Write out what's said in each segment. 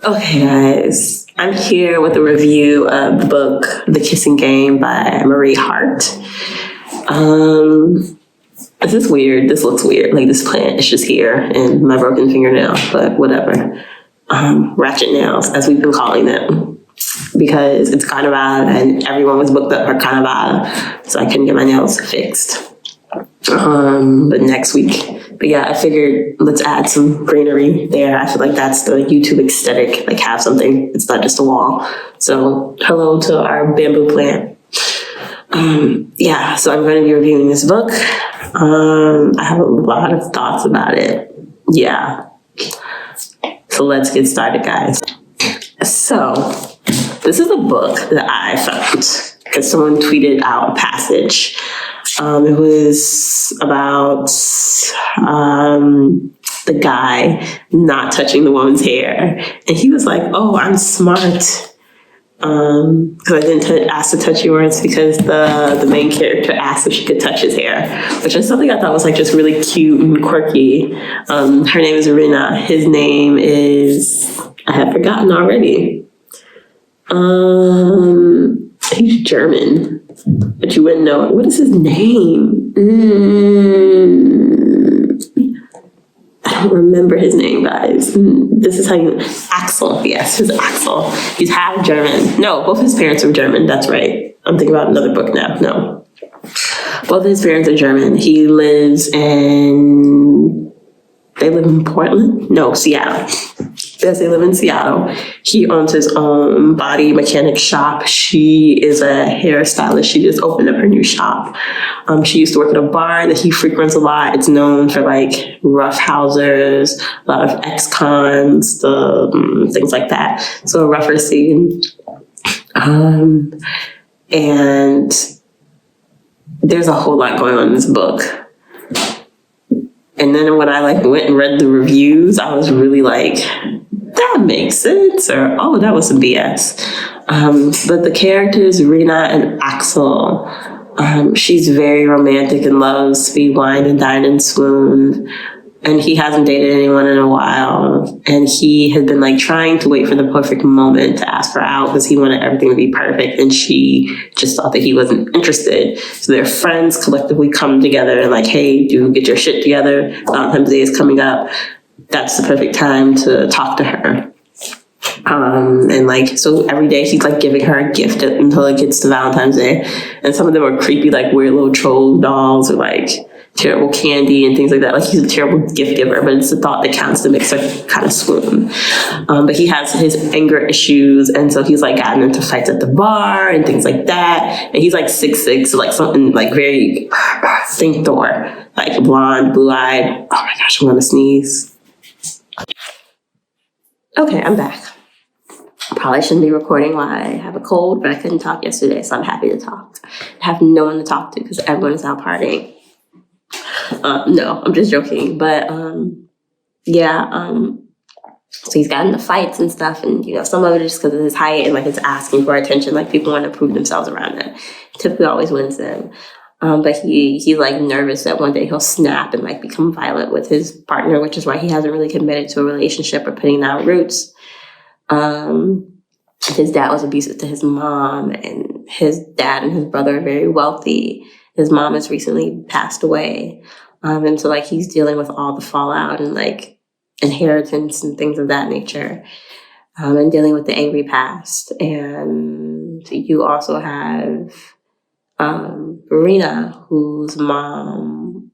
Okay, guys, I'm here with a review of the book The Kissing Game by Marie Harte. This is weird. This looks weird. Like, this plant is just here and my broken fingernail, but whatever. Ratchet nails, as we've been calling them, because it's Carnival and everyone was booked up for Carnival, so I couldn't get my nails fixed. But next week. But yeah, I figured let's add some greenery there. I feel like that's the YouTube aesthetic, like have something. It's not just a wall. So hello to our bamboo plant. So I'm going to be reviewing this book. I have a lot of thoughts about it. Yeah. So let's get started, guys. So this is a book that I found because someone tweeted out a passage. It was about the guy not touching the woman's hair. And he was like, oh, I'm smart. Because I didn't ask to touch yours because the main character asked if she could touch his hair, which is something I thought was like just really cute and quirky. Her name is Rina. His name is, I have forgotten already. He's German, but you wouldn't know it. What is his name? I don't remember his name, guys. This is how you... Axel. Yes, his Axel. He's half German. No, both his parents are German. That's right. I'm thinking about another book now. No. Both his parents are German. He lives in... They live in Portland? No, Seattle. Yes, they live in Seattle. He owns his own body mechanic shop. She is a hairstylist. She just opened up her new shop. She used to work at a bar that he frequents a lot. It's known for like roughhousers, a lot of ex-cons, things like that. So a rougher scene. And there's a whole lot going on in this book. And then when I went and read the reviews, I was really like, that makes sense, or oh, that was some BS. But the characters, Rina and Axel, she's very romantic and loves to be wined and dined and swooned. And he hasn't dated anyone in a while. And he had been like trying to wait for the perfect moment to ask her out because he wanted everything to be perfect. And she just thought that he wasn't interested. So their friends collectively come together and like, hey, dude, get your shit together. Valentine's Day is coming up. That's the perfect time to talk to her. And like, so every day he's like giving her a gift until it gets to Valentine's Day. And some of them are creepy, like weird little troll dolls or like terrible candy and things like that. Like he's a terrible gift giver, but it's the thought that counts to make her kind of swoon. But he has his anger issues. And so he's like gotten into fights at the bar and things like that. And he's like 6'6", so like something like very, think Thor, like blonde, blue-eyed. Oh my gosh, I'm gonna sneeze. Okay, I'm back. Probably shouldn't be recording while I have a cold, but I couldn't talk yesterday, so I'm happy to talk. I have no one to talk to because everyone is out partying. No, I'm just joking. But so he's gotten into fights and stuff, and you know, some of it is because of his height and like it's asking for attention, like people want to prove themselves around him. Typically always wins them. But he's like nervous that one day he'll snap and like become violent with his partner, which is why he hasn't really committed to a relationship or putting down roots. His dad was abusive to his mom, and his dad and his brother are very wealthy. His mom has recently passed away. And so like he's dealing with all the fallout and like inheritance and things of that nature. And dealing with the angry past. And you also have Rina, whose mom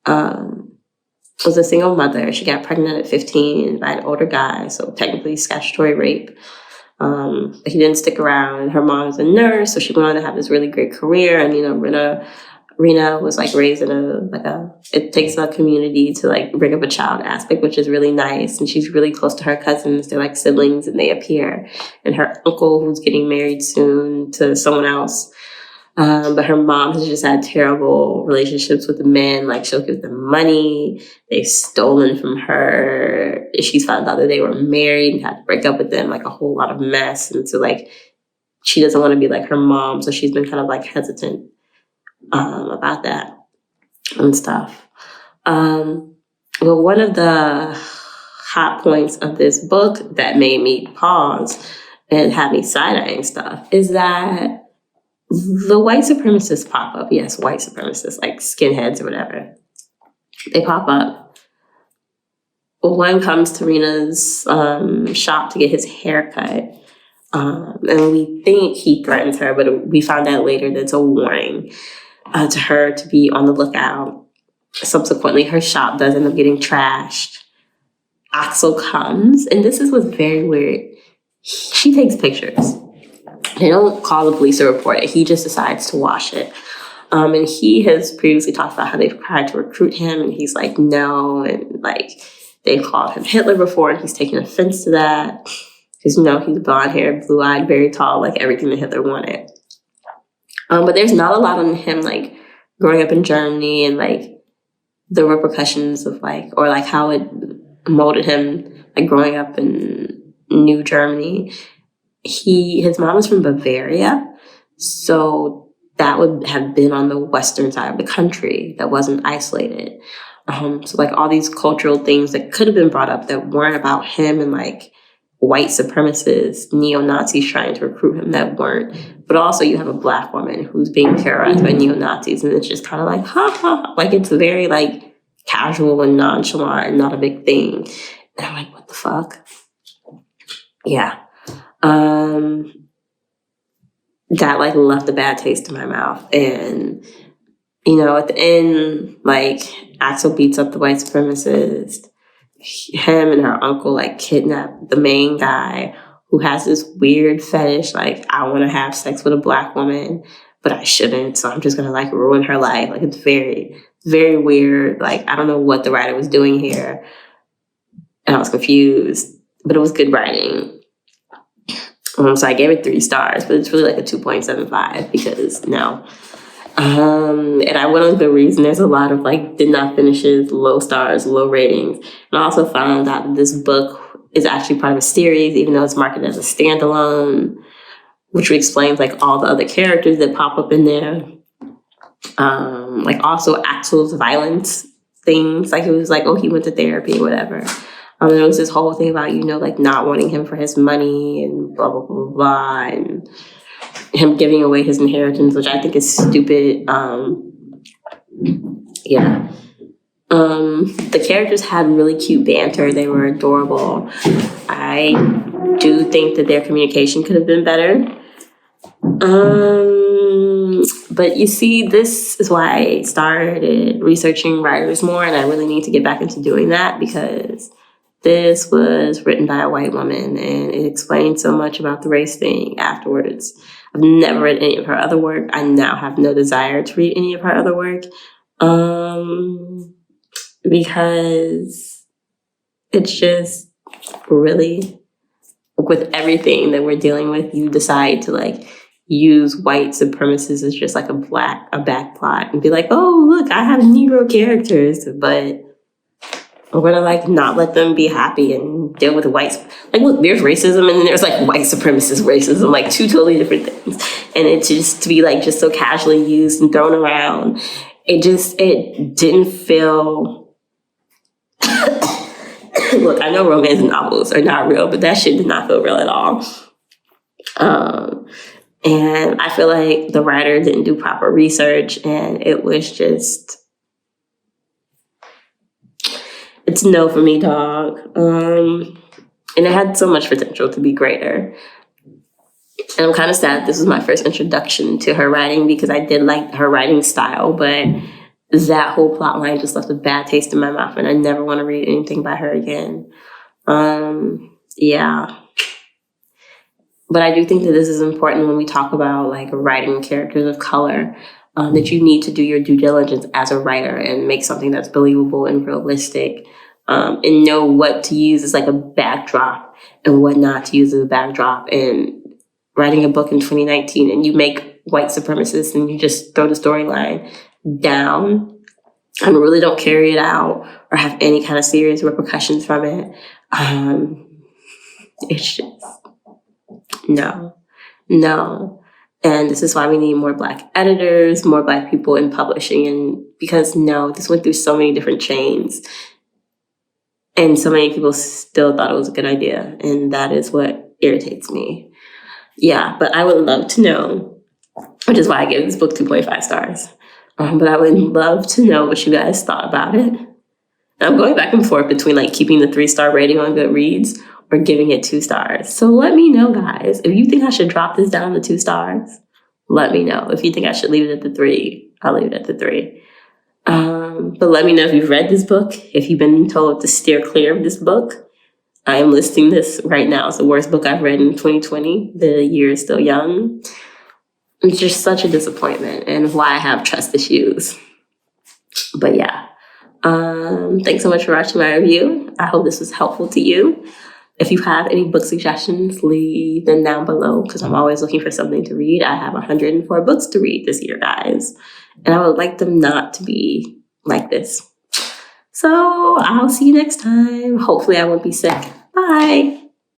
was a single mother. She got pregnant at 15 by an older guy, so technically statutory rape. But he didn't stick around. Her mom's a nurse, so she went on to have this really great career. And you know, Rina was like raised in it takes a community to like bring up a child aspect, which is really nice. And she's really close to her cousins. They're like siblings and they appear. And her uncle, who's getting married soon to someone else. But her mom has just had terrible relationships with the men. Like she'll give them money. They've stolen from her. She's found out that they were married and had to break up with them, like a whole lot of mess. And so like, she doesn't want to be like her mom. So she's been kind of like hesitant about that and stuff. Well, one of the hot points of this book that made me pause and have me side-eyeing stuff is that the white supremacists pop up. Yes, white supremacists, like skinheads or whatever. They pop up. One comes to Rena's shop to get his hair cut. And we think he threatens her, but we found out later that it's a warning to her to be on the lookout. Subsequently, her shop does end up getting trashed. Axel comes, and this is what's very weird. She takes pictures. They don't call the police to report it. He just decides to wash it. And he has previously talked about how they've tried to recruit him, and he's like, no. And like, they've called him Hitler before, and he's taken offense to that. Because, he's blonde hair, blue-eyed, very tall, like everything that Hitler wanted. But there's not a lot on him, like, growing up in Germany and, like, the repercussions of, like, or, like, how it molded him, like, growing up in New Germany. His mom was from Bavaria, so that would have been on the western side of the country that wasn't isolated. So, like, all these cultural things that could have been brought up that weren't about him and, like, white supremacists, neo-Nazis trying to recruit him that weren't. But also you have a Black woman who's being terrorized by neo-Nazis, and it's just kind of like, ha, ha. Like, it's very, like, casual and nonchalant and not a big thing. And I'm like, what the fuck? Yeah. That, like, left a bad taste in my mouth. And, at the end, like, Axel beats up the white supremacist. Him and her uncle, like, kidnap the main guy who has this weird fetish, like, I want to have sex with a Black woman, but I shouldn't, so I'm just going to, like, ruin her life. Like, it's very, very weird. Like, I don't know what the writer was doing here. And I was confused, but it was good writing. So I gave it 3 stars, but it's really like a 2.75 because no. And I went on Goodreads, and there's a lot of, like, did not finishes, low stars, low ratings. And I also found out that this book is actually part of a series, even though it's marketed as a standalone, which explains, like, all the other characters that pop up in there. Like, also Axel's violence things. Like, it was like, oh, he went to therapy or whatever. There was this whole thing about, like, not wanting him for his money and blah, blah, blah, blah, and him giving away his inheritance, which I think is stupid. Yeah. The characters had really cute banter. They were adorable. I do think that their communication could have been better. But you see, this is why I started researching writers more, and I really need to get back into doing that because this was written by a white woman, and it explained so much about the race thing afterwards. I've never read any of her other work. I now have no desire to read any of her other work because it's just really, with everything that we're dealing with, you decide to, like, use white supremacists as just like a back plot and be like, oh, look, I have Negro characters, but we're gonna, like, not let them be happy and deal with whites. Like, look, there's racism and then there's, like, white supremacist racism, like, 2 totally different things. And it's just to be, like, just so casually used and thrown around. It didn't feel. Look, I know romance novels are not real, but that shit did not feel real at all. And I feel like the writer didn't do proper research, and it was just. It's no for me, dog. And it had so much potential to be greater. And I'm kind of sad this was my first introduction to her writing because I did like her writing style, but that whole plot line just left a bad taste in my mouth, and I never want to read anything by her again. Yeah. But I do think that this is important when we talk about, like, writing characters of color, that you need to do your due diligence as a writer and make something that's believable and realistic, and know what to use as, like, a backdrop and what not to use as a backdrop. And writing a book in 2019 and you make white supremacists and you just throw the storyline down and really don't carry it out or have any kind of serious repercussions from it, it's just no. And this is why we need more Black editors, more Black people in publishing. And because this went through so many different chains. And so many people still thought it was a good idea. And that is what irritates me. Yeah, but I would love to know, which is why I gave this book 2.5 stars. But I would love to know what you guys thought about it. I'm going back and forth between like keeping the 3-star rating on Goodreads or giving it 2 stars. So let me know, guys. If you think I should drop this down to 2 stars, let me know. If you think I should leave it at the 3, I'll leave it at the 3. But let me know if you've read this book, if you've been told to steer clear of this book. I am listing this right now as the worst book I've read in 2020. The year is still young. It's just such a disappointment and why I have trust issues. But yeah, thanks so much for watching my review. I hope this was helpful to you. If you have any book suggestions, leave them down below because I'm always looking for something to read. I have 104 books to read this year, guys. And I would like them not to be like this. So I'll see you next time. Hopefully I won't be sick. Bye.